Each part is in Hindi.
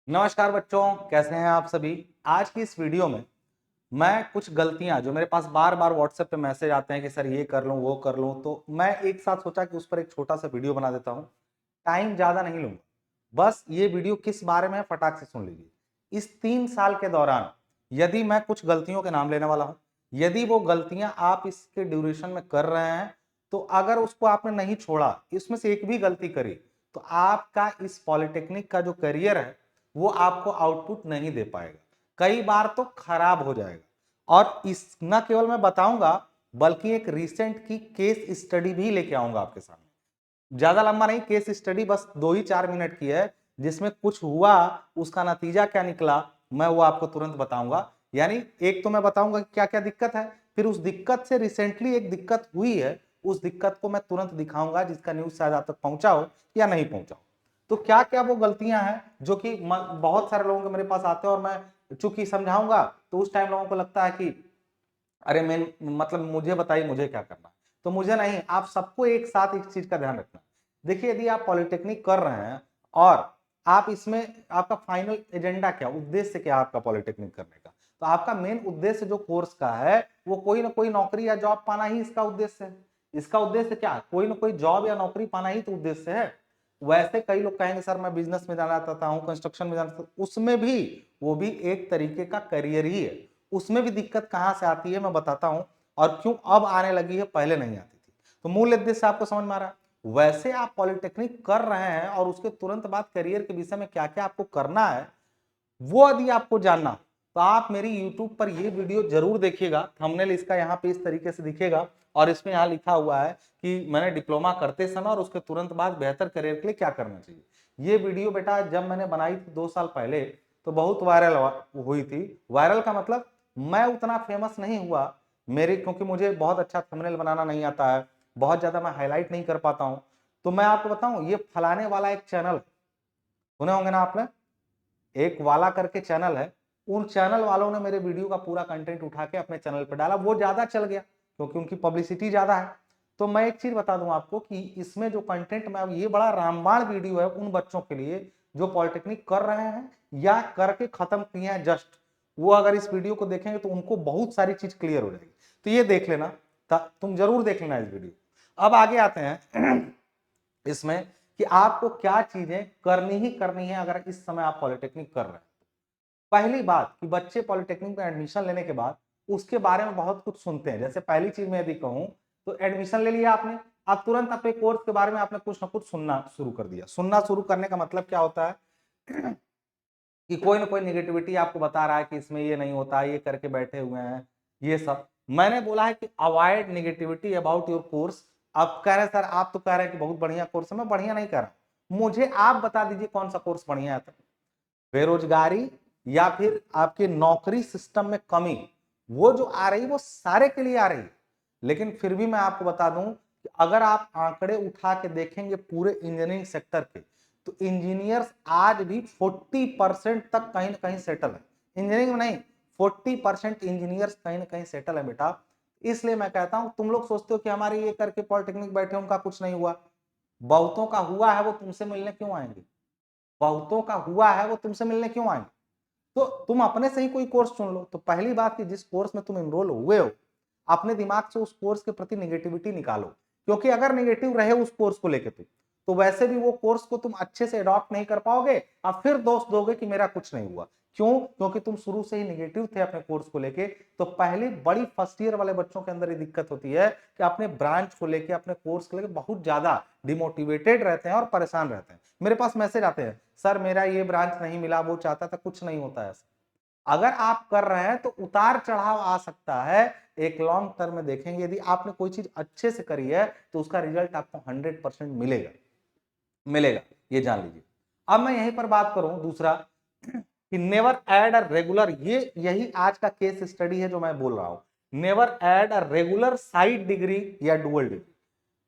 नमस्कार बच्चों, कैसे हैं आप सभी। आज की इस वीडियो में मैं कुछ गलतियां जो मेरे पास बार बार व्हाट्सएप पे मैसेज आते हैं कि सर ये कर लूं वो कर लूं, तो मैं एक साथ सोचा कि उस पर एक छोटा सा वीडियो बना देता हूं। टाइम ज्यादा नहीं लूंगा, बस ये वीडियो किस बारे में है फटाक से सुन लीजिए। इस 3 साल के दौरान यदि मैं कुछ गलतियों के नाम लेने वाला हूं, यदि वो गलतियां आप इसके ड्यूरेशन में कर रहे हैं, तो अगर उसको आपने नहीं छोड़ा, इसमें से एक भी गलती करी, तो आपका इस पॉलिटेक्निक का जो करियर है वो आपको आउटपुट नहीं दे पाएगा, कई बार तो खराब हो जाएगा। और इस न केवल मैं बताऊंगा, बल्कि एक रिसेंट की केस स्टडी भी लेके आऊंगा आपके सामने। ज्यादा लंबा नहीं, केस स्टडी बस 2 ही 4 मिनट की है, जिसमें कुछ हुआ, उसका नतीजा क्या निकला, मैं वो आपको तुरंत बताऊंगा। यानी एक तो मैं बताऊंगा कि क्या क्या दिक्कत है, फिर उस दिक्कत से रिसेंटली एक दिक्कत हुई है, उस दिक्कत को मैं तुरंत दिखाऊंगा, जिसका न्यूज शायद आप तक पहुंचा हो या नहीं पहुंचा हो। तो क्या क्या वो गलतियां हैं जो कि बहुत सारे लोगों के मेरे पास आते हैं, और मैं चूंकि समझाऊंगा तो उस टाइम लोगों को लगता है कि अरे मैं मतलब मुझे बताइए मुझे क्या करना है। तो मुझे नहीं, आप सबको एक साथ एक चीज का ध्यान रखना। देखिए, यदि आप पॉलिटेक्निक कर रहे हैं और आप इसमें, आपका फाइनल एजेंडा क्या, उद्देश्य क्या आपका पॉलिटेक्निक करने का, तो आपका मेन उद्देश्य जो कोर्स का है वो कोई ना कोई नौकरी या जॉब पाना ही इसका उद्देश्य है। इसका उद्देश्य क्या, कोई ना कोई जॉब या नौकरी पाना ही तो उद्देश्य है। वैसे कई लोग कहेंगे सर मैं बिजनेस में जाना चाहता हूँ, कंस्ट्रक्शन में जाना चाहता हूँ, उसमें भी वो भी एक तरीके का करियर ही है। उसमें भी दिक्कत कहां से आती है मैं बताता हूं, और क्यों अब आने लगी है, पहले नहीं आती थी। तो मूल उद्देश्य आपको समझ में आ रहा है। वैसे आप पॉलिटेक्निक कर रहे हैं और उसके तुरंत बाद करियर के विषय में क्या क्या आपको करना है, वो यदि आपको जानना, तो आप मेरी YouTube पर ये वीडियो जरूर देखिएगा। थंबनेल इसका यहाँ पे इस तरीके से दिखेगा, और इसमें यहाँ लिखा हुआ है कि मैंने डिप्लोमा करते समय और उसके तुरंत बाद बेहतर करियर के लिए क्या करना चाहिए। ये वीडियो बेटा जब मैंने बनाई थी 2 साल पहले, तो बहुत वायरल हुई थी। वायरल का मतलब मैं उतना फेमस नहीं हुआ, मेरे क्योंकि मुझे बहुत अच्छा थंबनेल बनाना नहीं आता है, बहुत ज्यादा मैं हाईलाइट नहीं कर पाता हूं। तो मैं आपको बताऊं, ये फलाने वाला एक चैनल सुने होंगे ना आपने, एक वाला करके चैनल है, उन चैनल वालों ने मेरे वीडियो का पूरा कंटेंट उठा के अपने चैनल पर डाला, वो ज्यादा चल गया क्योंकि उनकी पब्लिसिटी ज्यादा है। तो मैं एक चीज बता दूं आपको कि इसमें जो कंटेंट में, अब ये बड़ा रामबाण वीडियो है उन बच्चों के लिए जो पॉलिटेक्निक कर रहे हैं या करके खत्म किए हैं जस्ट। वो अगर इस वीडियो को देखेंगे तो उनको बहुत सारी चीज क्लियर हो जाएगी। तो ये देख लेना, तुम जरूर देख लेना इस वीडियो। अब आगे आते हैं इसमें कि आपको क्या चीजें करनी ही करनी है अगर इस समय आप पॉलिटेक्निक कर रहे हैं। पहली बात कि बच्चे पॉलिटेक्निक में एडमिशन लेने के बाद उसके बारे में बहुत कुछ सुनते हैं। जैसे पहली चीज मैं यदि कहूं, तो एडमिशन ले लिया आपने, अब तुरंत अपने कोर्स के बारे में आपने कुछ ना कुछ सुनना शुरू कर दिया। सुनना शुरू करने का मतलब क्या होता है कि कोई ना कोई निगेटिविटी आपको बता रहा है कि इसमें ये नहीं होता, ये करके बैठे हुए हैं, ये सब। मैंने बोला है कि avoid negativity about your course. आप कह रहे हैं सर, आप तो कह रहे हैं कि बहुत बढ़िया कोर्स है, मैं बढ़िया नहीं कह रहा हूं, मुझे आप बता दीजिए कौन सा कोर्स बढ़िया है। बेरोजगारी या फिर आपके नौकरी सिस्टम में कमी, वो जो आ रही वो सारे के लिए आ रही है। लेकिन फिर भी मैं आपको बता दूं कि अगर आप आंकड़े उठा के देखेंगे पूरे इंजीनियरिंग सेक्टर के, तो इंजीनियर्स आज भी 40% तक कहीं ना कहीं सेटल है। इंजीनियरिंग में नहीं, 40% इंजीनियर्स कहीं ना कहीं सेटल है बेटा। इसलिए मैं कहता हूं, तुम लोग सोचते हो कि हमारे ये करके पॉलिटेक्निक बैठे उनका कुछ नहीं हुआ, बहुतों का हुआ है, वो तुमसे मिलने क्यों आएंगे? बहुतों का हुआ है, वो तुमसे मिलने क्यों आएंगे? तो तुम अपने से ही कोई कोर्स चुन लो। तो पहली बात कि जिस कोर्स में तुम इनरोल हुए हो, अपने दिमाग से उस कोर्स के प्रति निगेटिविटी निकालो। क्योंकि अगर निगेटिव रहे उस कोर्स को लेके तो वैसे भी वो कोर्स को तुम अच्छे से अडॉप्ट नहीं कर पाओगे, और फिर दोष दोगे कि मेरा कुछ नहीं हुआ। क्यों? क्योंकि तुम शुरू से ही निगेटिव थे अपने कोर्स को लेके। तो पहली बड़ी फर्स्ट ईयर वाले बच्चों के अंदर ये दिक्कत होती है कि अपने ब्रांच को लेके, अपने कोर्स को लेके बहुत ज्यादा डिमोटिवेटेड रहते हैं और परेशान रहते हैं। मेरे पास मैसेज आते हैं, सर मेरा ये ब्रांच नहीं मिला, वो चाहता था, कुछ नहीं होता है ऐसा। अगर आप कर रहे हैं तो उतार चढ़ाव आ सकता है, एक लॉन्ग टर्म में देखेंगे यदि आपने कोई चीज अच्छे से करी है तो उसका रिजल्ट आपको 100% मिलेगा, मिलेगा, ये जान लीजिए। अब मैं यहीं पर बात करूं दूसरा कि नेवर ऐड अ रेगुलर, ये यही आज का केस स्टडी है जो मैं बोल रहा हूं। Never add a regular side degree या डुअल डिग्री।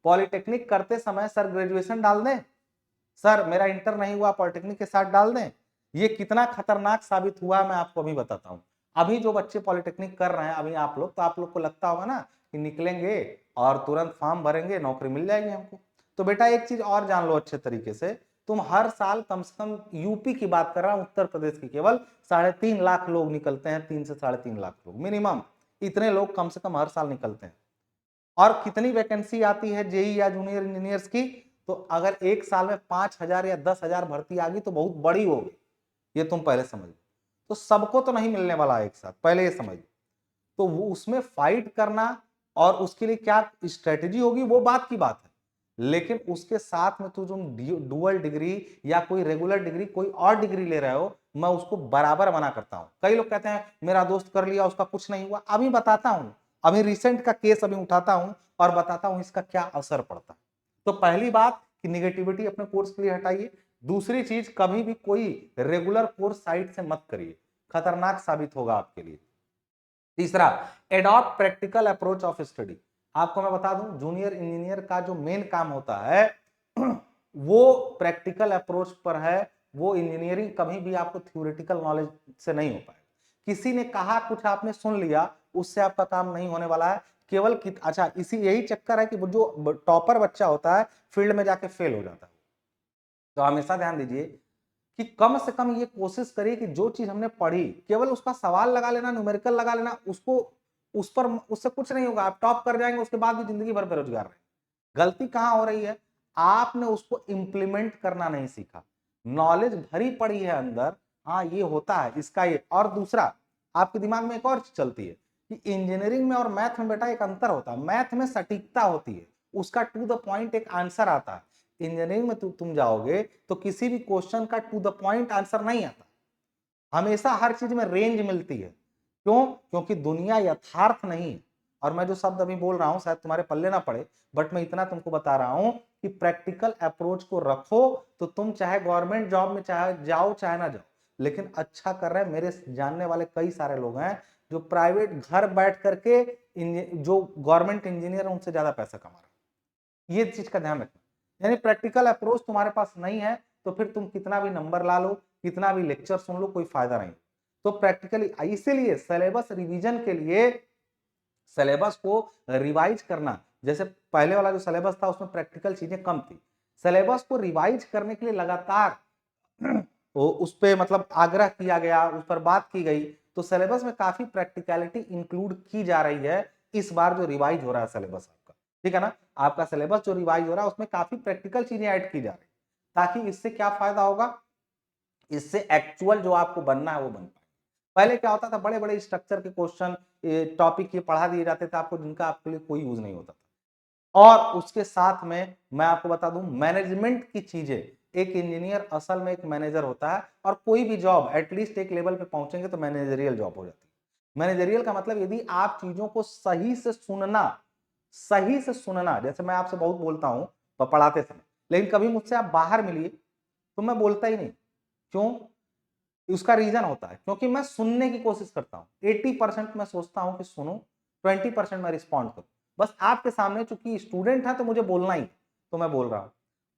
पॉलिटेक्निक करते समय सर ग्रेजुएशन डाल दें, सर मेरा इंटर नहीं हुआ पॉलिटेक्निक के साथ डाल दें, ये कितना खतरनाक साबित हुआ है मैं आपको अभी बताता हूं। अभी जो बच्चे पॉलिटेक्निक कर रहे हैं, अभी आप लोग, तो आप लोग को लगता होगा ना कि निकलेंगे और तुरंत फॉर्म भरेंगे, नौकरी मिल जाएगी हमको। तो बेटा एक चीज और जान लो अच्छे तरीके से, तुम हर साल कम से कम, यूपी की बात कर रहा हूं, उत्तर प्रदेश की, केवल 3.5 लाख लोग निकलते हैं, 3 से 3.5 लाख लोग मिनिमम, इतने लोग कम से कम हर साल निकलते हैं। और कितनी वैकेंसी आती है जेई या जूनियर इंजीनियर्स की? तो अगर एक साल में 5,000 या 10,000 भर्ती आ गई तो बहुत बड़ी होगी, ये तुम पहले समझ। तो सबको तो नहीं मिलने वाला एक साथ, पहले ये समझ। तो वो उसमें फाइट करना और उसके लिए क्या स्ट्रेटेजी होगी वो बात की बात है, लेकिन उसके साथ में तुम डुअल डिग्री या कोई रेगुलर डिग्री, कोई और डिग्री ले रहे हो, मैं उसको बराबर मना करता हूं। कई लोग कहते हैं मेरा दोस्त कर लिया उसका कुछ नहीं हुआ, अभी बताता हूं, अभी रिसेंट का केस अभी उठाता हूं और बताता हूं इसका क्या असर पड़ता है। तो पहली बात कि निगेटिविटी अपने कोर्स के लिए हटाइए। दूसरी चीज, कभी भी कोई रेगुलर कोर्स साइट से मत करिए, खतरनाक साबित होगा आपके लिए। तीसरा, adopt practical approach of study. आपको मैं बता दूं, जूनियर इंजीनियर का जो मेन काम होता है वो प्रैक्टिकल अप्रोच पर है। वो इंजीनियरिंग कभी भी आपको थ्योरेटिकल नॉलेज से नहीं हो पाएगा। किसी ने कहा कुछ आपने सुन लिया, उससे आपका काम नहीं होने वाला है। केवल अच्छा, इसी यही चक्कर है कि वो जो टॉपर बच्चा होता है फील्ड में जाके फेल हो जाता है। तो हमेशा ध्यान दीजिए कि कम से कम ये कोशिश करिए कि जो चीज हमने पढ़ी, केवल उसका सवाल लगा लेना, न्यूमेरिकल लगा लेना, उसको उस पर उससे कुछ नहीं होगा, आप टॉप कर जाएंगे, उसके बाद भी जिंदगी भर बेरोजगार रहेंगे। गलती कहां हो रही है? आपने उसको इंप्लीमेंट करना नहीं सीखा। नॉलेज भरी पड़ी है अंदर, हाँ ये होता है इसका ये। और दूसरा, आपके दिमाग में एक और चीज चलती है कि इंजीनियरिंग में और मैथ में बेटा एक अंतर होता है। मैथ में सटीकता होती है, उसका टू द पॉइंट एक आंसर आता है। इंजीनियरिंग में तुम जाओगे तो किसी भी क्वेश्चन का टू द पॉइंट आंसर नहीं आता, हमेशा हर चीज में रेंज मिलती है। क्यों? क्योंकि दुनिया यथार्थ नहीं है। और मैं जो शब्द अभी बोल रहा हूं शायद तुम्हारे पल्ले ना पड़े, बट मैं इतना तुमको बता रहा हूं कि प्रैक्टिकल अप्रोच को रखो तो तुम चाहे गवर्नमेंट जॉब में चाहे जाओ चाहे ना जाओ, लेकिन अच्छा कर रहे हैं। मेरे जानने वाले कई सारे लोग हैं जो प्राइवेट घर बैठ करके जो गवर्नमेंट इंजीनियर है उनसे ज्यादा पैसा कमा रहे हैं। ये चीज का ध्यान रखना। यानी प्रैक्टिकल अप्रोच तुम्हारे पास नहीं है तो फिर तुम कितना भी नंबर ला लो, कितना भी लेक्चर सुन लो, कोई फायदा नहीं। तो प्रैक्टिकली, इसीलिए सिलेबस रिवीजन के लिए सिलेबस को रिवाइज करना, जैसे पहले वाला जो सिलेबस था उसमें प्रैक्टिकल चीजें कम थी, सिलेबस को रिवाइज करने के लिए लगातार उस पे मतलब आग्रह किया गया, उस पर बात की गई। तो सिलेबस में काफी प्रैक्टिकलिटी इंक्लूड की जा रही है इस बार जो रिवाइज हो रहा है सिलेबस आपका, ठीक है ना। आपका सिलेबस जो रिवाइज हो रहा है उसमें काफी प्रैक्टिकल चीजें ऐड की जा रही है, ताकि इससे क्या फायदा होगा, इससे एक्चुअल जो आपको बनना है वो बन पाए। पहले क्या होता था, बड़े बड़े स्ट्रक्चर के क्वेश्चन, टॉपिक ये पढ़ा दिए जाते थे आपको, जिनका आपके लिए कोई यूज नहीं होता था। और उसके साथ में मैं आपको बता दूं, मैनेजमेंट की चीजें, एक इंजीनियर असल में एक मैनेजर होता है, और कोई भी जॉब एटलीस्ट एक लेवल पे पहुंचेंगे तो मैनेजरियल जॉब हो जाती है। मैनेजरियल का मतलब यदि आप चीजों को सही से सुनना, सही से सुनना, जैसे मैं आपसे बहुत बोलता हूं पढ़ाते समय, लेकिन कभी मुझसे आप बाहर मिलिए तो मैं बोलता ही नहीं। क्यों? उसका रीजन होता है क्योंकि मैं सुनने की कोशिश करता हूं। 80% मैं सोचता हूं कि सुनो, 20% मैं रिस्पॉन्ड करूं। बस आपके सामने चूंकि स्टूडेंट है तो मुझे बोलना ही, तो मैं बोल रहा हूं।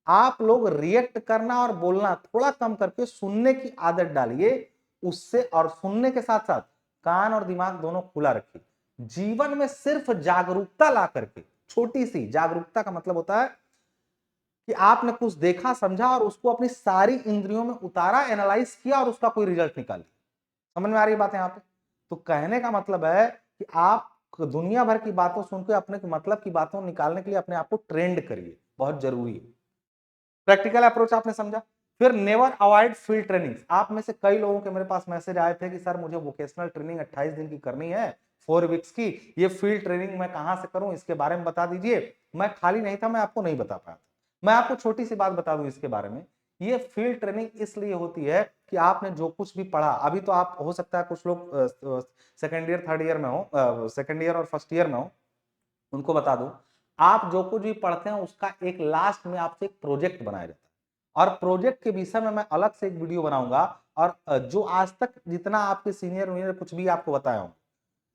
आप लोग रिएक्ट करना और बोलना थोड़ा कम करके सुनने की आदत डालिए उससे, और सुनने के साथ साथ कान और दिमाग दोनों खुला रखिए। जीवन में सिर्फ जागरूकता ला करके, छोटी सी जागरूकता का मतलब होता है कि आपने कुछ देखा समझा और उसको अपनी सारी इंद्रियों में उतारा, एनालाइज किया और उसका कोई रिजल्ट निकाल दिया। समझ में आ रही बात यहाँ पे? तो कहने का मतलब है कि आप दुनिया भर की बातों सुन के अपने मतलब की बातों निकालने के लिए अपने आप को ट्रेंड करिए, बहुत जरूरी है। प्रैक्टिकल अप्रोच आपने समझा। फिर नेवर अवॉइड फील्ड ट्रेनिंग। आप में से कई लोगों के मेरे पास मैसेज आए थे कि सर मुझे वोकेशनल ट्रेनिंग 28 दिन की करनी है, 4 वीक्स की, ये फील्ड ट्रेनिंग मैं कहां से करूं, इसके बारे में बता दीजिए। मैं खाली नहीं था, मैं आपको नहीं बता पाया था। मैं आपको छोटी सी बात बता दूं इसके बारे में। ये फील्ड ट्रेनिंग इसलिए होती है कि आपने जो कुछ भी पढ़ा, अभी तो आप हो सकता है कुछ लोग सेकेंड ईयर थर्ड ईयर में हो, सेकेंड ईयर और फर्स्ट ईयर में हो, उनको बता दूं, आप जो कुछ भी पढ़ते हैं उसका एक लास्ट में आपसे एक प्रोजेक्ट बनाया जाता है, और प्रोजेक्ट के विषय में मैं अलग से एक वीडियो बनाऊंगा। और जो आज तक जितना आपके सीनियर वीनियर कुछ भी आपको बताया हूं,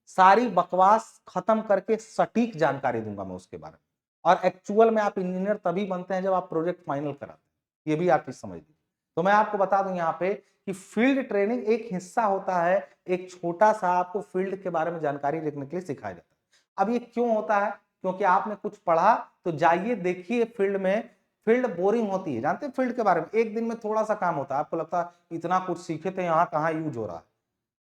सारी बकवास खत्म करके सटीक जानकारी दूंगा मैं उसके बारे में। और एक्चुअल में आप इंजीनियर तभी बनते हैं जब आप प्रोजेक्ट फाइनल कराते हैं, ये भी आप चीज समझ लीजिए। तो मैं आपको बता दूं यहाँ पे कि फील्ड ट्रेनिंग एक हिस्सा होता है, एक छोटा सा आपको फील्ड के बारे में जानकारी लिखने के लिए सिखाया जाता है। अब ये क्यों होता है? क्योंकि आपने कुछ पढ़ा, तो जाइए देखिए फील्ड में फील्ड बोरिंग होती है, जानते हैं फील्ड के बारे में, एक दिन में थोड़ा सा काम होता है, आपको लगता है इतना कुछ सीखे थे, यहाँ कहाँ यूज हो रहा है।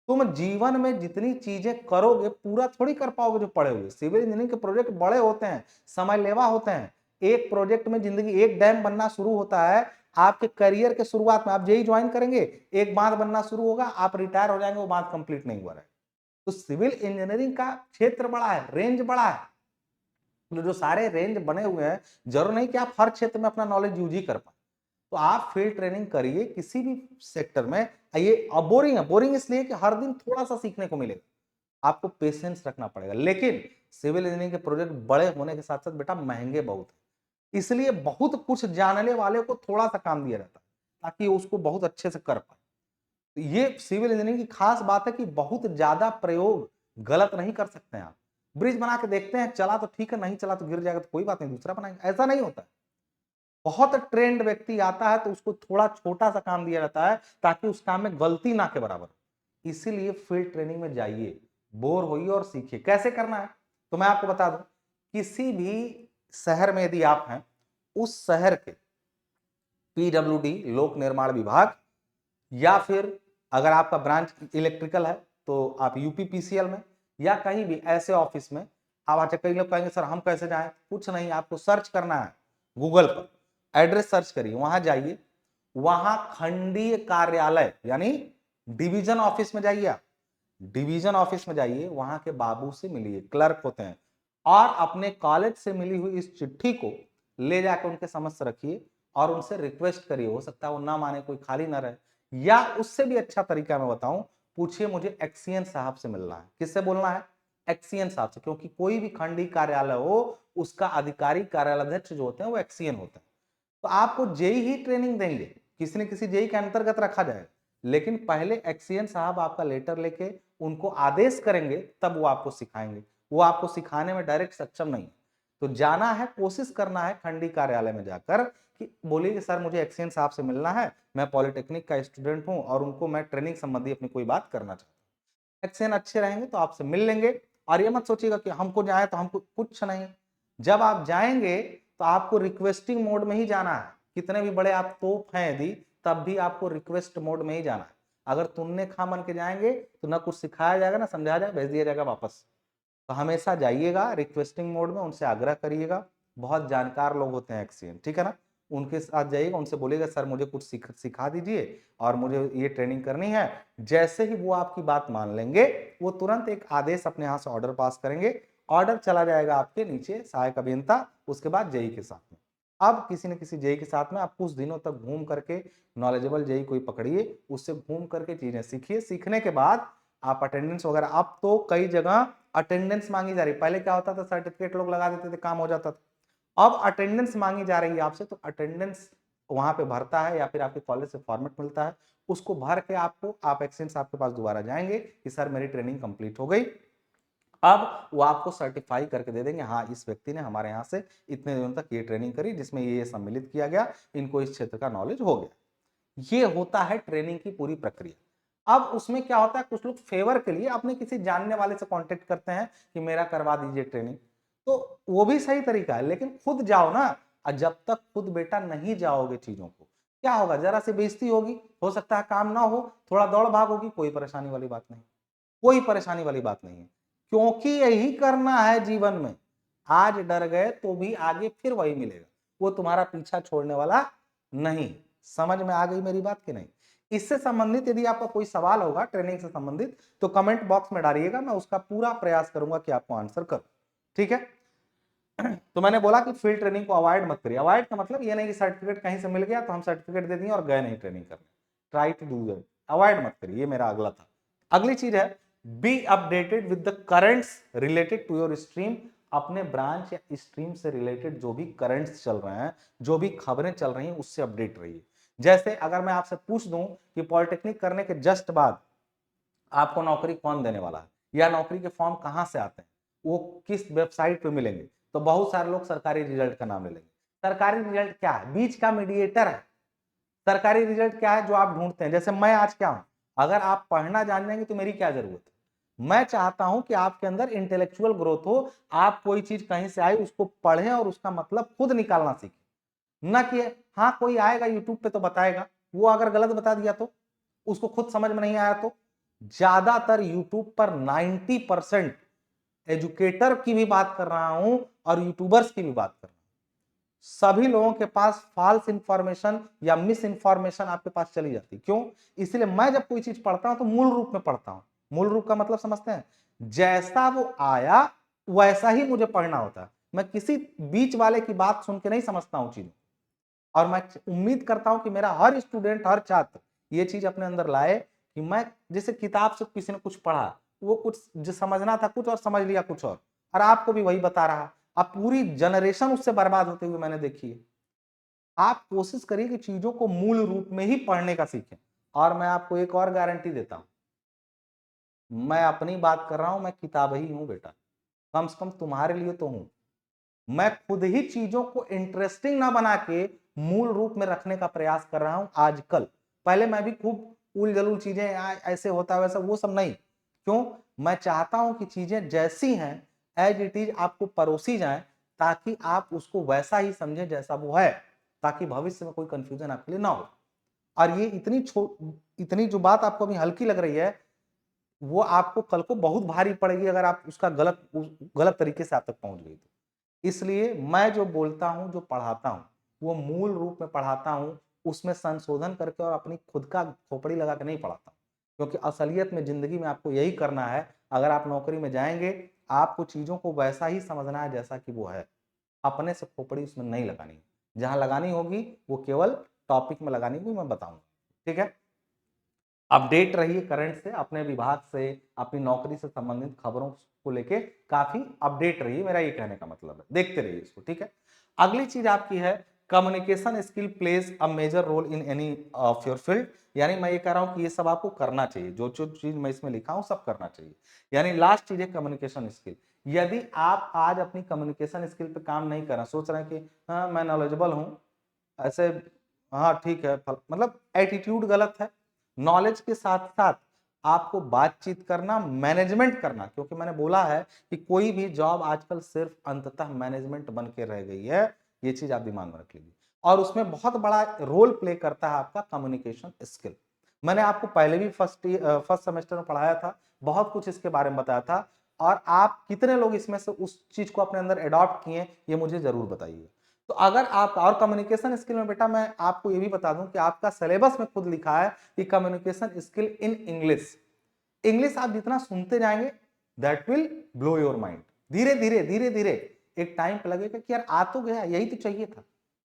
तुम जीवन में जितनी चीजें करोगे पूरा थोड़ी कर पाओगे जो पढ़े हुए। सिविल इंजीनियरिंग के प्रोजेक्ट बड़े होते हैं, समय लेवा होते हैं। एक प्रोजेक्ट में जिंदगी, एक डैम बनना शुरू होता है आपके करियर के शुरुआत में, आप जेई ज्वाइन करेंगे, एक बांध बनना शुरू होगा, आप रिटायर हो जाएंगे, वो बांध कंप्लीट नहीं हुआ है। तो सिविल इंजीनियरिंग का क्षेत्र बड़ा है, रेंज बड़ा है। तो जो सारे रेंज बने हुए हैं, जरूर नहीं कि आप हर क्षेत्र में अपना नॉलेज यूज ही कर पाए। तो आप फील्ड ट्रेनिंग करिए किसी भी सेक्टर में। ये बोरिंग है, बोरिंग इसलिए कि हर दिन थोड़ा सा सीखने को मिलेगा, आपको पेशेंस रखना पड़ेगा। लेकिन सिविल इंजीनियरिंग के प्रोजेक्ट बड़े होने के साथ साथ बेटा महंगे बहुत है, इसलिए बहुत कुछ जानने वाले को थोड़ा सा काम दिया जाता है ताकि उसको बहुत अच्छे से कर पाए। तो ये सिविल इंजीनियरिंग की खास बात है कि बहुत ज्यादा प्रयोग गलत नहीं कर सकते हैं आप। ब्रिज बना के देखते हैं, चला तो ठीक है, नहीं चला तो गिर जाएगा तो कोई बात नहीं, दूसरा बनाएंगे, ऐसा नहीं होता है। बहुत ट्रेंड व्यक्ति आता है तो उसको थोड़ा छोटा सा काम दिया जाता है ताकि उस काम में गलती ना के बराबर। इसीलिए फील्ड ट्रेनिंग में जाइए, बोर होइए और सीखिए कैसे करना है। तो मैं आपको बता दूं, किसी भी शहर में यदि आप हैं, उस शहर के पीडब्ल्यूडी लोक निर्माण विभाग, या फिर अगर आपका ब्रांच इलेक्ट्रिकल है तो आप यूपीपीसीएल में, या कहीं भी ऐसे ऑफिस में आप। अच्छा, कई लोग कहेंगे सर हम कैसे जाएं? कुछ नहीं, आपको सर्च करना है गूगल पर, एड्रेस सर्च करिए, वहां जाइए, वहां खंडीय कार्यालय यानी डिवीजन ऑफिस में जाइए आप। डिवीजन ऑफिस में जाइए, वहां के बाबू से मिलिए, क्लर्क होते हैं, और अपने कॉलेज से मिली हुई इस चिट्ठी को ले जाकर उनके समक्ष रखिए और उनसे रिक्वेस्ट करिए। हो सकता है वो ना माने, कोई खाली ना रहे, या उससे भी अच्छा तरीका मैं बताऊं, पूछिए मुझे एक्सीएन साहब से मिलना है। किससे बोलना है? एक्सीएन साहब से, क्योंकि कोई भी खंडीय कार्यालय हो उसका अधिकारी कार्यालयाध्यक्ष जो होते हैं वो एक्सीएन होते हैं। तो आपको जेई ही ट्रेनिंग देंगे, किसी न किसी जेई के अंतर्गत रखा जाएगा, लेकिन पहले एक्सीएन साहब आपका लेटर लेके उनको आदेश करेंगे, तब वो आपको सिखाएंगे। वो आपको सिखाने में डायरेक्ट सक्षम नहीं। तो जाना है, कोशिश करना है खंडी कार्यालय में जाकर कि बोलिए कि सर मुझे एक्सीएन साहब से मिलना है, मैं पॉलिटेक्निक का स्टूडेंट हूं और उनको मैं ट्रेनिंग संबंधी अपनी कोई बात करना चाहता हूं। एक्सीएन अच्छे रहेंगे तो आपसे मिल लेंगे। और ये मत सोचिएगा कि हमको जाए तो हमको कुछ नहीं। जब आप जाएंगे तो आपको रिक्वेस्टिंग मोड में ही जाना है। कितने भी बड़े आप तोप हैं यदि, तब भी आपको रिक्वेस्ट मोड में ही जाना है। अगर तुमने खां बन के जाएंगे तो ना कुछ सिखाया जाएगा, ना समझाया जाएगा, भेज दिया जाएगा वापस। तो हमेशा जाइएगा रिक्वेस्टिंग मोड में, उनसे आग्रह करिएगा। बहुत जानकार लोग होते हैं एक्सीएन, ठीक है ना, उनके साथ जाइएगा, उनसे बोलिएगा सर मुझे कुछ सिखा दीजिए और मुझे ये ट्रेनिंग करनी है। जैसे ही वो आपकी बात मान लेंगे, वो तुरंत एक आदेश अपने यहाँ से ऑर्डर पास करेंगे, ऑर्डर चला जाएगा आपके नीचे सहायक अभियंता, उसके बाद जेई के साथ में। अब किसी न किसी जेई के साथ में आप कुछ दिनों तक घूम करके नॉलेजेबल जेई कोई पकड़िए, उससे घूम करके चीजें सीखिए। सीखने के बाद आप अटेंडेंस वगैरह, अब तो कई जगह अटेंडेंस मांगी जा रही है। पहले क्या होता था, सर्टिफिकेट लोग लगा देते थे, काम हो जाता था। अब अटेंडेंस मांगी जा रही है आपसे, तो अटेंडेंस वहां पे भरता है या फिर आपके कॉलेज से फॉर्मेट मिलता है, उसको भर के आपको, आप एक्सचेंज आपके पास दोबारा जाएंगे कि सर मेरी ट्रेनिंग कंप्लीट हो गई। अब वो आपको सर्टिफाई करके दे देंगे, हाँ इस व्यक्ति ने हमारे यहाँ से इतने दिनों तक ये ट्रेनिंग करी जिसमें ये सम्मिलित किया गया, इनको इस क्षेत्र का नॉलेज हो गया। ये होता है ट्रेनिंग की पूरी प्रक्रिया। अब उसमें क्या होता है, कुछ लोग फेवर के लिए अपने किसी जानने वाले से कांटेक्ट करते हैं कि मेरा करवा दीजिए ट्रेनिंग, तो वो भी सही तरीका है, लेकिन खुद जाओ ना। और जब तक खुद बेटा नहीं जाओगे चीजों को, क्या होगा, जरा सी बेइज्जती होगी, हो सकता है काम ना हो, थोड़ा दौड़ भाग होगी, कोई परेशानी वाली बात नहीं, कोई परेशानी वाली बात नहीं है। क्योंकि यही करना है जीवन में। आज डर गए तो भी आगे फिर वही मिलेगा, वो तुम्हारा पीछा छोड़ने वाला नहीं। समझ में आ गई मेरी बात कि नहीं? इससे संबंधित यदि आपका कोई सवाल होगा ट्रेनिंग से संबंधित, तो कमेंट बॉक्स में डालिएगा, मैं उसका पूरा प्रयास करूंगा कि आपको आंसर करूं, ठीक है। तो मैंने बोला कि फील्ड ट्रेनिंग को अवॉइड मत करिए। अवॉइड का मतलब ये नहीं कि सर्टिफिकेट कहीं से मिल गया तो हम सर्टिफिकेट दे दिए और गए नहीं ट्रेनिंग करने। Try to do that, avoid मत करिए, ये मेरा अगला था। अगली चीज है, be updated with the currents related to your stream. अपने ब्रांच या स्ट्रीम से रिलेटेड जो भी करंट्स चल रहे हैं, जो भी खबरें चल रही हैं, उससे अपडेट रहिए। जैसे अगर मैं आपसे पूछ दूं कि पॉलिटेक्निक करने के जस्ट बाद आपको नौकरी कौन देने वाला है, या नौकरी के फॉर्म कहां से आते हैं, वो किस वेबसाइट पे मिलेंगे, तो बहुत सारे लोग सरकारी रिजल्ट का नाम ले लेंगे। सरकारी रिजल्ट क्या है? बीच का मीडिएटर है। सरकारी रिजल्ट क्या है? जो आप ढूंढते हैं। जैसे मैं आज क्या हूं, अगर आप पढ़ना जान जाएंगे तो मेरी क्या जरूरत है। मैं चाहता हूं कि आपके अंदर इंटेलेक्चुअल ग्रोथ हो, आप कोई चीज कहीं से आई उसको पढ़ें और उसका मतलब खुद निकालना सीखें। ना कि हाँ कोई आएगा यूट्यूब पे तो बताएगा, वो अगर गलत बता दिया तो उसको खुद समझ में नहीं आया तो। ज्यादातर यूट्यूब पर 90% एजुकेटर की भी बात कर रहा हूं और यूट्यूबर्स की भी बात कर रहा हूं, सभी लोगों के पास फॉल्स इंफॉर्मेशन या मिस इंफॉर्मेशन आपके पास चली जाती है। क्यों? इसलिए मैं जब कोई चीज पढ़ता हूं तो मूल रूप में पढ़ता हूं। मूल रूप का मतलब समझते हैं, जैसा वो आया वैसा ही मुझे पढ़ना होता है। मैं किसी बीच वाले की बात सुन के नहीं समझता हूं चीजें। और मैं उम्मीद करता हूं कि मेरा हर स्टूडेंट, हर छात्र ये चीज अपने अंदर लाए कि मैं जैसे किताब से किसी ने कुछ पढ़ा, वो कुछ जो समझना था कुछ और समझ लिया कुछ और आपको भी वही बता रहा। अब पूरी जनरेशन उससे बर्बाद होते हुए मैंने देखी है। आप कोशिश करिए कि चीजों को मूल रूप में ही पढ़ने का सीखें। और मैं आपको एक और गारंटी देता हूं, मैं अपनी बात कर रहा हूं, मैं किताब ही हूं बेटा, कम से कम तुम्हारे लिए तो हूं। मैं खुद ही चीजों को इंटरेस्टिंग ना बना के मूल रूप में रखने का प्रयास कर रहा हूं आजकल। पहले मैं भी खूब उल जलूल चीजें ऐसे होता वैसा वो सब नहीं। क्यों? मैं चाहता हूं कि चीजें जैसी हैं एज इट इज आपको परोसी जाएं, ताकि आप उसको वैसा ही समझें जैसा वो है, ताकि भविष्य में कोई कंफ्यूजन आपके लिए ना हो। और ये इतनी जो बात आपको अभी हल्की लग रही है, वो आपको कल को बहुत भारी पड़ेगी अगर आप उसका गलत तरीके से आप तक पहुंच गई तो। इसलिए मैं जो बोलता हूं, जो पढ़ाता हूं, वो मूल रूप में पढ़ाता हूं, उसमें संशोधन करके और अपनी खुद का खोपड़ी लगा के नहीं पढ़ाता हूं। क्योंकि असलियत में जिंदगी में आपको यही करना है। अगर आप नौकरी में जाएंगे, आपको चीजों को वैसा ही समझना है जैसा कि वो है, अपने से खोपड़ी उसमें नहीं लगानी है। जहां लगानी होगी वो केवल टॉपिक में लगानी होगी, मैं बताऊंगा। ठीक है? अपडेट रहिए करंट से, अपने विभाग से, अपनी नौकरी से संबंधित खबरों को लेके काफी अपडेट रहिए, मेरा ये कहने का मतलब है। देखते रहिए इसको। ठीक है? अगली चीज आपकी है, communication skill plays a major role in any of your field. यानी मैं ये कह रहा हूं कि ये सब आपको करना चाहिए, जो जो चीज मैं इसमें लिखा हूं सब करना चाहिए। यानी लास्ट चीज है कम्युनिकेशन स्किल। यदि आप आज अपनी कम्युनिकेशन स्किल पे काम नहीं कर रहे, सोच रहे हैं कि हाँ मैं नॉलेजेबल हूं ऐसे, हाँ ठीक है, मतलब एटीट्यूड गलत है। नॉलेज के साथ साथ आपको बातचीत करना, मैनेजमेंट करना, क्योंकि मैंने बोला है कि कोई भी जॉब आजकल सिर्फ अंततः मैनेजमेंट बन के रह गई है। ये चीज आप दिमाग में रख लीजिए। और उसमें बहुत बड़ा रोल प्ले करता है आपका कम्युनिकेशन स्किल। मैंने आपको पहले भी फर्स्ट सेमेस्टर में पढ़ाया था, बहुत कुछ इसके बारे में बताया था। और आप कितने लोग इसमें से उस चीज को अपने अंदर एडॉप्ट किए, ये मुझे जरूर बताइए। तो अगर आप, और कम्युनिकेशन स्किल में बेटा मैं आपको ये भी बता दूं कि आपका सिलेबस में खुद लिखा है कि communication skill in English. English आप जितना सुनते जाएंगे that will blow your mind. धीरे धीरे धीरे धीरे एक टाइम पे लगेगा कि यार आ तो गया, यही तो चाहिए था।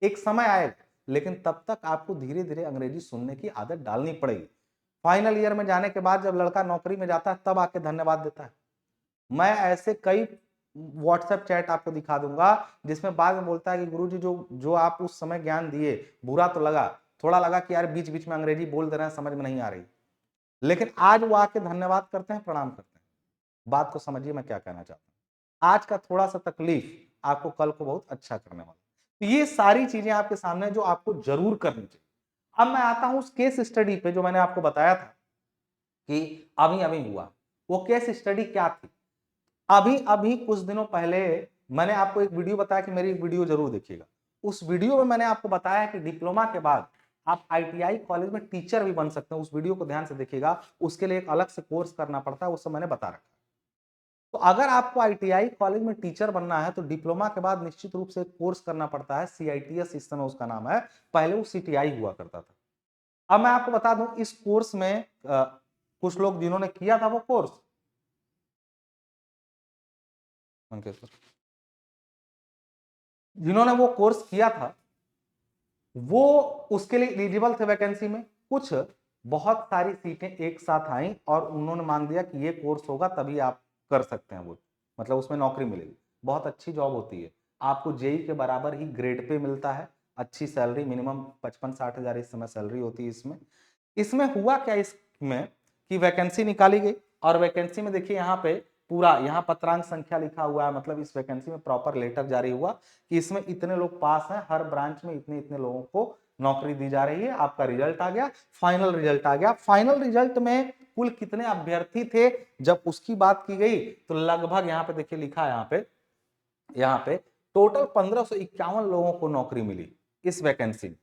एक समय आएगा, लेकिन तब तक आपको धीरे धीरे अंग्रेजी सुनने की आदत डालनी पड़ेगी। फाइनल ईयर में जाने के बाद जब लड़का नौकरी में जाता है तब आके धन्यवाद देता है। मैं ऐसे कई व्हाट्सएप चैट आपको दिखा दूंगा जिसमें बाद में बोलता है कि गुरुजी जो जो आप उस समय ज्ञान दिए बुरा तो लगा, थोड़ा लगा कि यार बीच बीच में अंग्रेजी बोल दे रहे हैं समझ में नहीं आ रही, लेकिन आज वो आके धन्यवाद करते हैं, प्रणाम करते हैं। बात को समझिए मैं क्या कहना चाहता हूं। आज का थोड़ा सा तकलीफ आपको कल को बहुत अच्छा करने वाला। तो ये सारी चीजें आपके सामने जो आपको जरूर करनी चाहिए। अब मैं आता हूं उस केस स्टडी पे जो मैंने आपको बताया था कि अभी अभी हुआ। वो केस स्टडी क्या थी? अभी अभी कुछ दिनों पहले मैंने आपको एक वीडियो बताया कि मेरी वीडियो जरूर देखिएगा। उस वीडियो में मैंने आपको बताया कि डिप्लोमा के बाद आप आईटीआई कॉलेज में टीचर भी बन सकते हैं। उस वीडियो को ध्यान से देखिएगा, उसके लिए एक अलग से कोर्स करना पड़ता है, वो सब मैंने बता रखा है। तो अगर आपको आईटीआई कॉलेज में टीचर बनना है तो डिप्लोमा के बाद निश्चित रूप से एक कोर्स करना पड़ता है, सीआईटीएस इस समय उसका नाम है, पहले वो सीटीआई हुआ करता था। अब मैं आपको बता दूं इस कोर्स में कुछ लोग जिन्होंने किया था वो कोर्स, जिन्होंने वो कोर्स किया था वो उसके लिए एलिजिबल थे वैकेंसी में। कुछ बहुत सारी सीटें एक साथ आई और उन्होंने मान दिया कि ये कोर्स होगा तभी आप कर सकते हैं, वो मतलब उसमें नौकरी मिलेगी। बहुत अच्छी जॉब होती है, आपको जेई के बराबर ही ग्रेड पे मिलता है, अच्छी सैलरी, मिनिमम 55-60 हजार इस समय सैलरी होती है इसमें। इसमें हुआ क्या इसमें कि वैकेंसी निकाली गई और वैकेंसी में देखिए यहाँ पे पूरा यहाँ पत्रांक संख्या लिखा हुआ है, मतलब इस वैकेंसी में प्रॉपर लेटर जारी हुआ कि इसमें इतने लोग पास हैं, हर ब्रांच में इतने इतने लोगों को नौकरी दी जा रही है। आपका रिजल्ट आ गया, फाइनल रिजल्ट आ गया। फाइनल रिजल्ट में कुल कितने अभ्यर्थी थे जब उसकी बात की गई तो लगभग यहाँ पे देखिए लिखा है, यहाँ पे टोटल 1551 लोगों को नौकरी मिली। इस वैकेंसी में,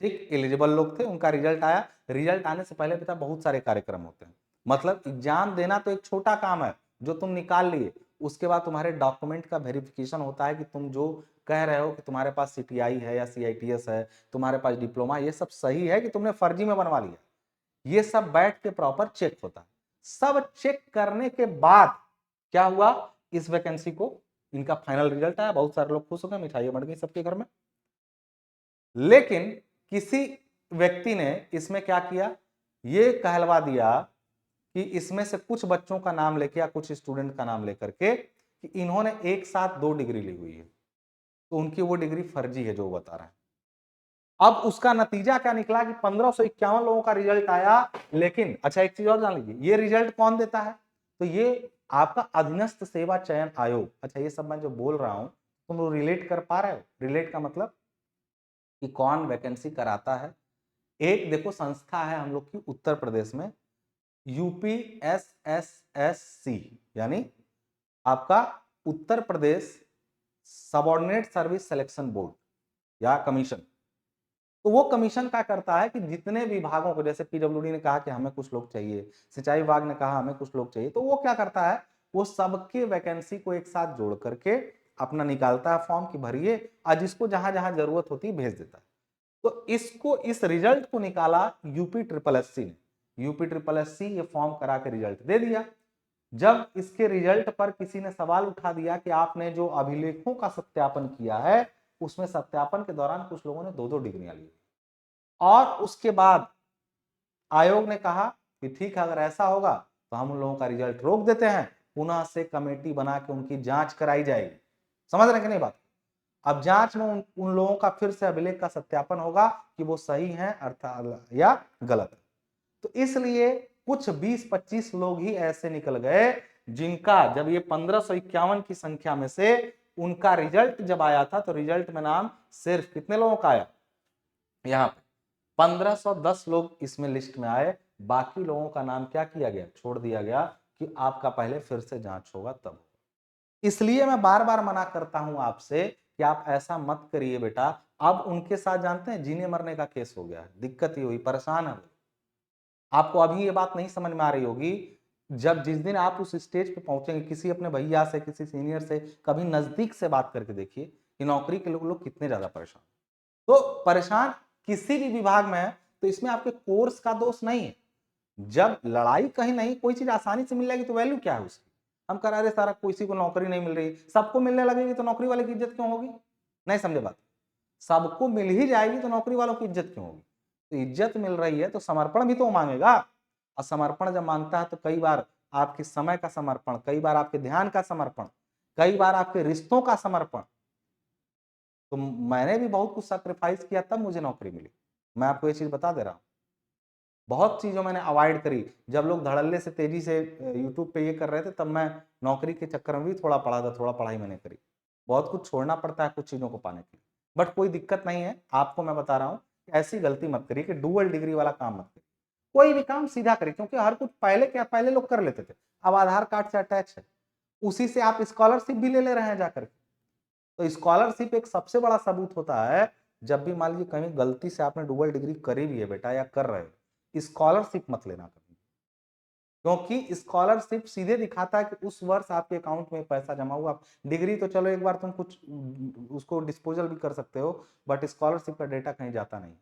ठीक, एलिजिबल लोग थे, उनका रिजल्ट आया। रिजल्ट आने से पहले बेटा बहुत सारे कार्यक्रम होते हैं, मतलब एग्जाम देना तो एक छोटा काम है जो तुम निकाल लिए, उसके बाद तुम्हारे डॉक्यूमेंट का वेरिफिकेशन होता है कि तुम जो कह रहे हो कि तुम्हारे पास सीटीआई है या सीआईटीएस है, तुम्हारे पास डिप्लोमा, ये सब सही है कि तुमने फर्जी में बनवा लिया, ये सब बैठ के प्रॉपर चेक होता है। सब चेक करने के बाद क्या हुआ, इस वैकेंसी को इनका फाइनल रिजल्ट आया, बहुत सारे लोग खुश हो गए, मिठाइयां बढ़ गई सबके घर में। लेकिन किसी व्यक्ति ने इसमें क्या किया, ये कहलवा दिया कि इसमें से कुछ बच्चों का नाम लेके या कुछ स्टूडेंट का नाम लेकर के कि इन्होंने एक साथ 2 डिग्री ली हुई है, तो उनकी वो डिग्री फर्जी है जो वो बता रहा है। अब उसका नतीजा क्या निकला कि 1551 लोगों का रिजल्ट आया। लेकिन अच्छा एक चीज और जान लीजिए, ये रिजल्ट कौन देता है, तो ये आपका अधीनस्थ सेवा चयन आयोग। अच्छा ये सब मैं जो बोल रहा हूं तुम लोग रिलेट कर पा रहे हो, रिलेट का मतलब कि कौन वैकेंसी कराता है। एक देखो संस्था है हम लोग की उत्तर प्रदेश में, यूपीएसएसएससी, यानी आपका Uttar Pradesh subordinate service selection board या कमीशन। तो वो कमीशन क्या करता है कि जितने विभागों को, जैसे पीडब्ल्यूडी ने कहा कि हमें कुछ लोग चाहिए, सिंचाई विभाग ने कहा हमें कुछ लोग चाहिए, तो वो क्या करता है, वो सबके वैकेंसी को एक साथ जोड़ करके अपना निकालता है फॉर्म कि भरिए, और जिसको जहां जहां जरूरत होती है भेज देता है। तो इसको, इस रिजल्ट को निकाला यूपी ट्रिपल एससी ने। यूपी ट्रिपल एससी ये फॉर्म करा के रिजल्ट दे दिया। जब इसके रिजल्ट पर किसी ने सवाल उठा दिया कि आपने जो अभिलेखों का सत्यापन किया है, उसमें सत्यापन के दौरान कुछ लोगों ने 2-2 डिग्रियां ली, और उसके बाद आयोग ने कहा कि ठीक है, अगर ऐसा होगा तो हम उन लोगों का रिजल्ट रोक देते हैं, पुनः से कमेटी बना के उनकी जांच कराई जाएगी। समझ रहे हैं कि नहीं बात? अब जांच में उन लोगों का फिर से अभिलेख का सत्यापन होगा कि वो सही है अर्थात या गलत है। तो इसलिए कुछ 20-25 लोग ही ऐसे निकल गए जिनका, जब ये 1551 की संख्या में से उनका रिजल्ट जब आया था, तो रिजल्ट में नाम सिर्फ कितने लोगों का आया, यहां पे 1510 लोग इसमें लिस्ट में आए। बाकी लोगों का नाम क्या किया गया, छोड़ दिया गया कि आपका पहले फिर से जांच होगा तब। इसलिए मैं बार बार मना करता हूं आपसे कि आप ऐसा मत करिए बेटा। अब उनके साथ जानते हैं जीने मरने का केस हो गया है, दिक्कत ही हुई, परेशान है। आपको अभी ये बात नहीं समझ में आ रही होगी, जब जिस दिन आप उस स्टेज पे पहुंचेंगे, किसी अपने भैया से, किसी सीनियर से कभी नजदीक से बात करके देखिए कि नौकरी के लोग कितने ज्यादा परेशान। तो परेशान किसी भी विभाग में है, तो इसमें आपके कोर्स का दोष नहीं है। जब लड़ाई कहीं नहीं, कोई चीज आसानी से मिल जाएगी तो वैल्यू क्या है उसकी। हम कह रहे सारा किसी को नौकरी नहीं मिल रही, सबको मिलने लगेगी तो नौकरी वाले की इज्जत क्यों होगी? नहीं समझे बात? सबको मिल ही जाएगी तो नौकरी वालों की इज्जत क्यों होगी? तो इज्जत मिल रही है तो समर्पण भी तो मांगेगा, और समर्पण जब मांगता है तो कई बार आपके समय का समर्पण, कई बार आपके ध्यान का समर्पण, कई बार आपके रिश्तों का समर्पण। तो मैंने भी बहुत कुछ सैक्रिफाइस किया तब मुझे नौकरी मिली। मैं आपको ये चीज बता दे रहा हूँ, बहुत चीजों मैंने अवॉइड करी। जब लोग धड़ल्ले से तेजी से यूट्यूब पे ये कर रहे थे, तब मैं नौकरी के चक्कर में भी थोड़ा पढ़ा था, थोड़ा पढ़ाई मैंने करी। बहुत कुछ छोड़ना पड़ता है कुछ चीजों को पाने के लिए, बट कोई दिक्कत नहीं है। आपको मैं बता रहा हूँ ऐसी गलती मत करिए कि डुअल डिग्री वाला काम मत करिए। कोई भी काम सीधा करिए, क्योंकि हर कुछ पहले क्या, पहले लोग कर लेते थे, अब आधार कार्ड से अटैच है, उसी से आप स्कॉलरशिप भी ले ले रहे हैं जाकर के। तो स्कॉलरशिप एक सबसे बड़ा सबूत होता है। जब भी मान लीजिए कहीं गलती से आपने डुअल डिग्री करी भी है बेटा या कर रहे हो, स्कॉलरशिप मत लेना कभी, क्योंकि स्कॉलरशिप सीधे दिखाता है कि उस वर्ष आपके अकाउंट में पैसा जमा हुआ। डिग्री तो चलो एक बार तुम कुछ उसको डिस्पोजल भी कर सकते हो, बट स्कॉलरशिप का डेटा कहीं जाता नहीं।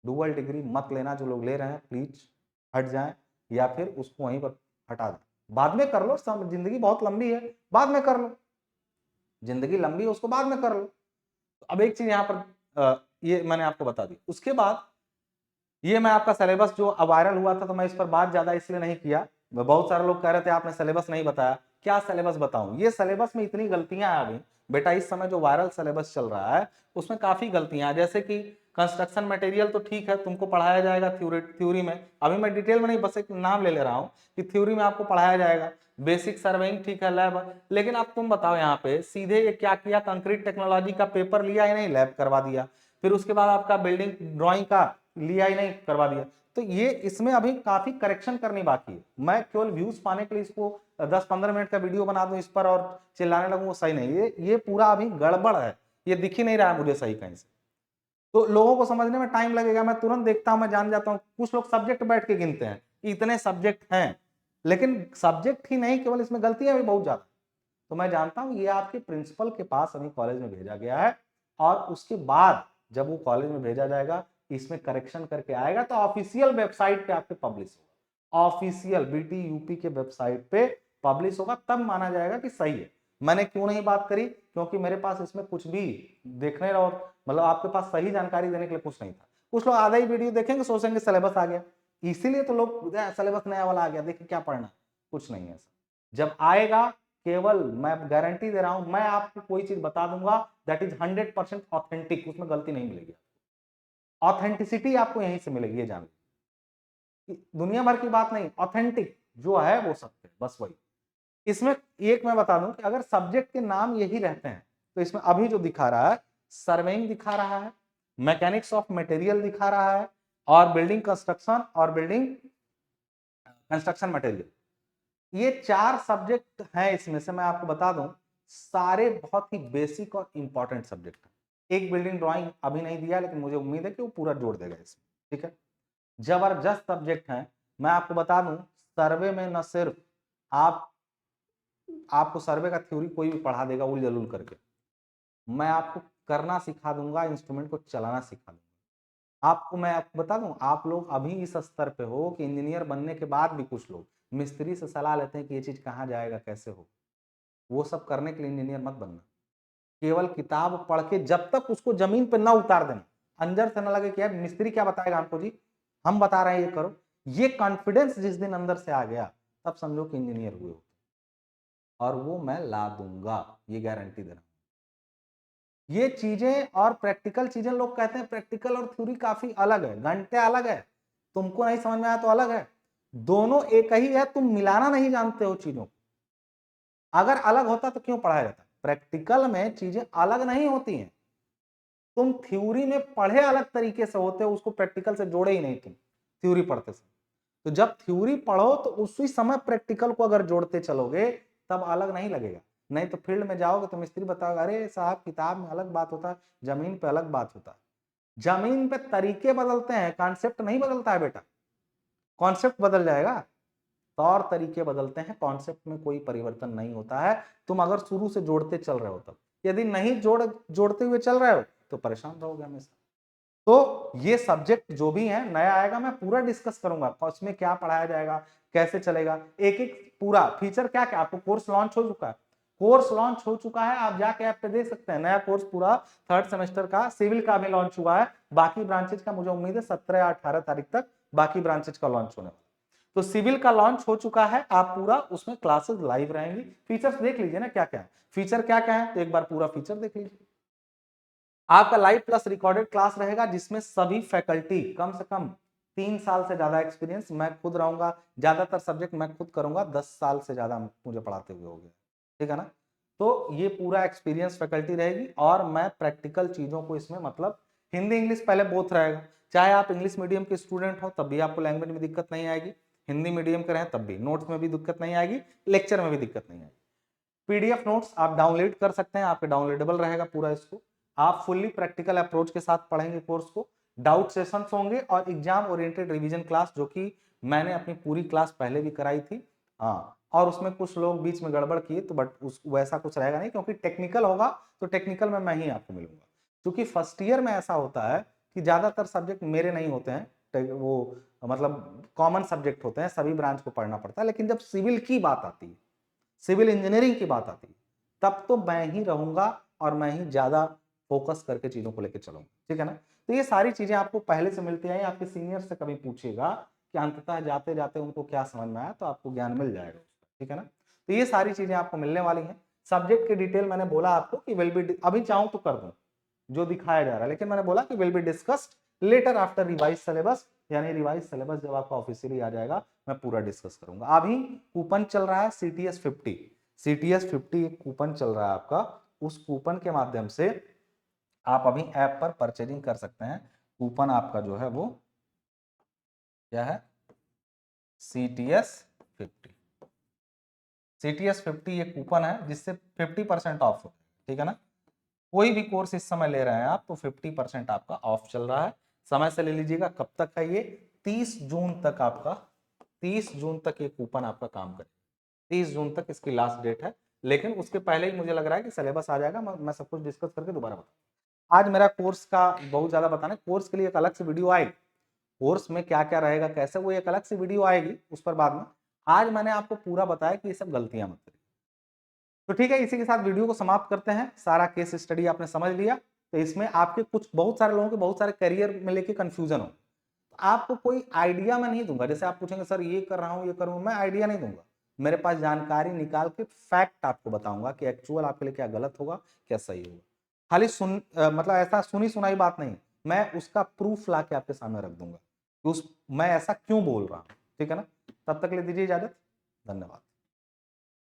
डुअल डिग्री मत लेना, जो लोग ले रहे हैं प्लीज हट जाएं, या फिर उसको वहीं पर हटा दें। बाद में कर लो, जिंदगी बहुत लंबी है, बाद में कर लो, जिंदगी लंबी है उसको बाद में कर लो। तो अब एक चीज यहाँ पर ये मैंने आपको बता दी। उसके बाद ये मैं आपका सिलेबस जो अब वायरल हुआ था, तो मैं इस पर बात ज्यादा इसलिए नहीं किया। बहुत सारे लोग कह रहे थे आपने सिलेबस नहीं बताया, क्या सिलेबस बताऊं? ये सिलेबस में इतनी गलतियां आ गई बेटा, इस समय जो वायरल सिलेबस चल रहा है उसमें काफी गलतियां, जैसे कि कंस्ट्रक्शन मटेरियल तो ठीक है तुमको पढ़ाया जाएगा थ्योरी में, अभी मैं डिटेल में नहीं, बस एक नाम ले रहा हूँ कि थ्योरी में आपको पढ़ाया जाएगा। बेसिक सर्वेइंग ठीक है, लैब, लेकिन अब तुम बताओ यहाँ पे सीधे ये क्या किया, कंक्रीट टेक्नोलॉजी का पेपर लिया ही नहीं, लैब करवा दिया। फिर उसके बाद आपका बिल्डिंग ड्राइंग का लिया ही नहीं, करवा दिया। तो ये इसमें अभी काफी करेक्शन करनी बाकी है। मैं केवल व्यूज पाने के लिए इसको 10-15 मिनट का वीडियो बना दूं इस पर और चिल्लाने लगूं, वो सही नहीं। ये पूरा अभी गड़बड़ है, ये दिख ही नहीं रहा है मुझे सही कहीं से। तो लोगों को समझने में टाइम लगेगा, मैं तुरंत देखता हूं, मैं जान जाता हूं। कुछ लोग सब्जेक्ट बैठ के गिनते हैं कि इतने सब्जेक्ट हैं, लेकिन सब्जेक्ट ही नहीं, केवल इसमें गलतियां भी बहुत ज्यादा। तो मैं जानता हूं ये आपके प्रिंसिपल के पास अभी कॉलेज में भेजा गया है, और उसके बाद जब वो कॉलेज में भेजा जाएगा, इसमें करेक्शन करके आएगा, तो ऑफिशियल वेबसाइट पे आपके पब्लिश होगा, ऑफिशियल बीटी यूपी के वेबसाइट पे पब्लिश होगा, तब माना जाएगा कि सही है। मैंने क्यों नहीं बात करी, क्योंकि मेरे पास इसमें कुछ भी देखने और मतलब आपके पास सही जानकारी देने के लिए कुछ नहीं था। कुछ लोग आधा ही वीडियो देखेंगे, सोचेंगे सिलेबस आ गया, इसीलिए तो लोग सिलेबस नया वाला आ गया, देखिए क्या पढ़ना। कुछ नहीं है ऐसा, जब आएगा, केवल मैं गारंटी दे रहा हूं, मैं आपको कोई चीज बता दूंगा दैट इज 100% ऑथेंटिक, उसमें गलती नहीं मिलेगी। ऑथेंटिसिटी आपको यहीं से मिलेगी, ये जान लीजिए, दुनिया भर की बात नहीं, ऑथेंटिक जो है वो सत्य है, बस वही। इसमें एक मैं बता दूं कि अगर सब्जेक्ट के नाम यही रहते हैं, तो इसमें अभी जो दिखा रहा है, सर्वेइंग दिखा रहा है, मैकेनिक्स ऑफ मटेरियल दिखा रहा है, और बिल्डिंग कंस्ट्रक्शन और बिल्डिंग कंस्ट्रक्शन मटेरियल, ये 4 सब्जेक्ट हैं। इसमें से मैं आपको बता दूं, सारे बहुत ही बेसिक और इंपॉर्टेंट सब्जेक्ट हैं। एक बिल्डिंग ड्राइंग अभी नहीं दिया, लेकिन मुझे उम्मीद है कि वो पूरा जोड़ देगा इसमें, ठीक है। जबरदस्त सब्जेक्ट है। मैं आपको बता दूं, सर्वे में न सिर्फ आप आपको सर्वे का थ्योरी कोई भी पढ़ा देगा उल जलूल करके, मैं आपको करना सिखा दूंगा, इंस्ट्रूमेंट को चलाना सिखा दूंगा। आपको मैं आपको बता दूं, आप लोग अभी इस स्तर पे हो कि इंजीनियर बनने के बाद भी कुछ लोग मिस्त्री से सलाह लेते हैं कि ये चीज कहाँ जाएगा, कैसे हो। वो सब करने के लिए इंजीनियर मत बनना। केवल किताब पढ़ के जब तक उसको जमीन पे ना उतार देना, अंदर से ना लगे कि यार मिस्त्री क्या बताएगा हमको जी, हम बता रहे हैं ये करो, ये कॉन्फिडेंस जिस दिन अंदर से आ गया, तब समझो कि इंजीनियर हुए हो। और वो मैं ला दूंगा, ये गारंटी दे रहा हूं। ये चीजें और प्रैक्टिकल चीजें, लोग कहते हैं प्रैक्टिकल और थ्योरी काफी अलग है, घंटे अलग है, तुमको नहीं समझ में आया तो अलग है, दोनों एक ही है, तुम मिलाना नहीं जानते हो चीजों को। अगर अलग होता तो क्यों पढ़ाया जाता। प्रैक्टिकल में चीजें अलग नहीं होती हैं, तुम थ्योरी में पढ़े अलग तरीके से होते हो, उसको प्रैक्टिकल से जोड़े ही नहीं तुम थ्योरी पढ़ते समय। तो जब थ्योरी पढ़ो तो उसी समय प्रैक्टिकल को अगर जोड़ते चलोगे, तब अलग नहीं लगेगा। नहीं तो फील्ड में जाओगे तो मिस्त्री बताओगे, अरे साहब किताब में अलग बात होता है, जमीन पे अलग बात होता है। जमीन पे तरीके बदलते हैं, कॉन्सेप्ट नहीं बदलता है बेटा। कॉन्सेप्ट बदल जाएगा, तौर तरीके बदलते हैं, कॉन्सेप्ट में कोई परिवर्तन नहीं होता है। तुम अगर शुरू से जोड़ते चल रहे हो तब, यदि नहीं जोड़ते हुए चल रहे हो तो परेशान रहोगे हमेशा। तो ये सब्जेक्ट जो भी है नया आएगा, मैं पूरा डिस्कस करूंगा उसमें क्या पढ़ाया जाएगा, कैसे चलेगा, एक एक पूरा फीचर क्या क्या। आपको कोर्स लॉन्च हो चुका है, कोर्स लॉन्च हो चुका है, आप जाके ऐप पे देख सकते हैं। नया कोर्स पूरा 3rd सेमेस्टर का सिविल का भी लॉन्च हुआ है, बाकी ब्रांचेज का मुझे उम्मीद है 17 या 18 तारीख तक बाकी ब्रांचेज का लॉन्च होने वाला। तो सिविल का लॉन्च हो चुका है, आप पूरा उसमें क्लासेस लाइव रहेंगी। फीचर्स देख लीजिए ना क्या क्या है, फीचर क्या क्या है, तो एक बार पूरा फीचर देख लीजिए। आपका लाइव प्लस रिकॉर्डेड क्लास रहेगा, जिसमें सभी फैकल्टी कम से कम 3 साल से ज्यादा एक्सपीरियंस, मैं खुद रहूंगा, ज्यादातर सब्जेक्ट मैं खुद करूंगा, 10 साल से ज्यादा मुझे पढ़ाते हुए हो गया, ठीक है ना। तो ये पूरा एक्सपीरियंस फैकल्टी रहेगी, और मैं प्रैक्टिकल चीजों को इसमें मतलब हिंदी इंग्लिश पहले बोथ रहेगा। चाहे आप इंग्लिश मीडियम के स्टूडेंट हो तब भी आपको लैंग्वेज में दिक्कत नहीं आएगी, हिंदी मीडियम के रहें तब भी नोट्स में भी दिक्कत नहीं आएगी, लेक्चर में भी दिक्कत नहीं आएगी। पीडीएफ नोट्स आप डाउनलोड कर सकते हैं, आपके डाउनलोडेबल रहेगा पूरा इसको। आप फुल्ली प्रैक्टिकल अप्रोच के साथ पढ़ेंगे कोर्स को, डाउट सेशंस होंगे, और एग्जाम ओरिएंटेड रिवीजन क्लास, जो कि मैंने अपनी पूरी क्लास पहले भी कराई थी। हाँ, और उसमें कुछ लोग बीच में गड़बड़ किए तो बट उस वैसा कुछ रहेगा नहीं, क्योंकि टेक्निकल होगा तो टेक्निकल में मैं ही आपको मिलूंगा। क्योंकि फर्स्ट ईयर में ऐसा होता है कि ज्यादातर सब्जेक्ट मेरे नहीं होते हैं, वो मतलब कॉमन सब्जेक्ट होते हैं, सभी ब्रांच को पढ़ना पड़ता है। लेकिन जब सिविल की बात आती है, सिविल इंजीनियरिंग की बात आती है, तब तो मैं ही रहूंगा, और मैं ही ज्यादा फोकस करके चीजों को लेकर चलूंगा, ठीक है ना। तो ये सारी चीजें आपको पहले से मिलती आई, आपके सीनियर से कभी पूछिएगा कि अंततः जाते जाते उनको क्या समझ में आया, तो आपको ज्ञान मिल जाएगा, ठीक है ना। तो ये सारी चीजें आपको मिलने वाली हैं। सब्जेक्ट की डिटेल मैंने बोला आपको कि विल बी, अभी चाहूं तो कर दूं जो दिखाया जा रहा है, लेकिन मैंने बोला कि will be discussed later after revise syllabus, यानी रिवाइज सिलेबस जब आपका ऑफिशियली आ जाएगा, मैं पूरा डिस्कस करूंगा। अभी कूपन चल रहा है CTS 50, CTS 50 एक कूपन चल रहा है आपका, उस कूपन के माध्यम से आप अभी ऐप पर परचेजिंग कर सकते हैं। कूपन आपका जो है वो क्या है, CTS 50। CTS 50 एक कूपन है जिससे 50% ऑफ हो, ठीक है ना। कोई भी कोर्स इस समय ले रहे हैं आप तो 50% आपका ऑफ चल रहा है। समय से ले लीजिएगा। कब तक है ये? 30 जून तक आपका, 30 जून तक ये कूपन आपका काम करे। 30 जून तक इसकी लास्ट डेट है, लेकिन उसके पहले ही मुझे लग रहा है कि सिलेबस आ जाएगा। मैं सब कुछ डिस्कस करके दोबारा बताऊंगा। आज मेरा कोर्स का बहुत ज्यादा बताना, कोर्स के लिए एक अलग से वीडियो आएगी। कोर्स में क्या क्या रहेगा, कैसे, वो एक अलग से वीडियो आएगी, उस पर बाद में। आज मैंने आपको पूरा बताया कि ये सब गलतियां मत करिए। तो ठीक है, इसी के साथ वीडियो को समाप्त करते हैं। सारा केस स्टडी आपने समझ लिया, तो इसमें आपके कुछ बहुत सारे लोगों के बहुत सारे करियर में लेके कंफ्यूजन हो, तो आपको कोई आइडिया मैं नहीं दूंगा। जैसे आप पूछेंगे सर ये कर रहा हूं ये करूं, मैं आइडिया नहीं दूंगा। मेरे पास जानकारी निकाल के फैक्ट आपको बताऊंगा कि एक्चुअल आपके लिए क्या गलत होगा, क्या सही होगा। खाली मतलब ऐसा सुनी सुनाई बात नहीं, मैं उसका प्रूफ ला के आपके सामने रख दूंगा कि मैं ऐसा क्यों बोल रहा हूं। ठीक है ना? तब तक ले दीजिए इजाजत। धन्यवाद।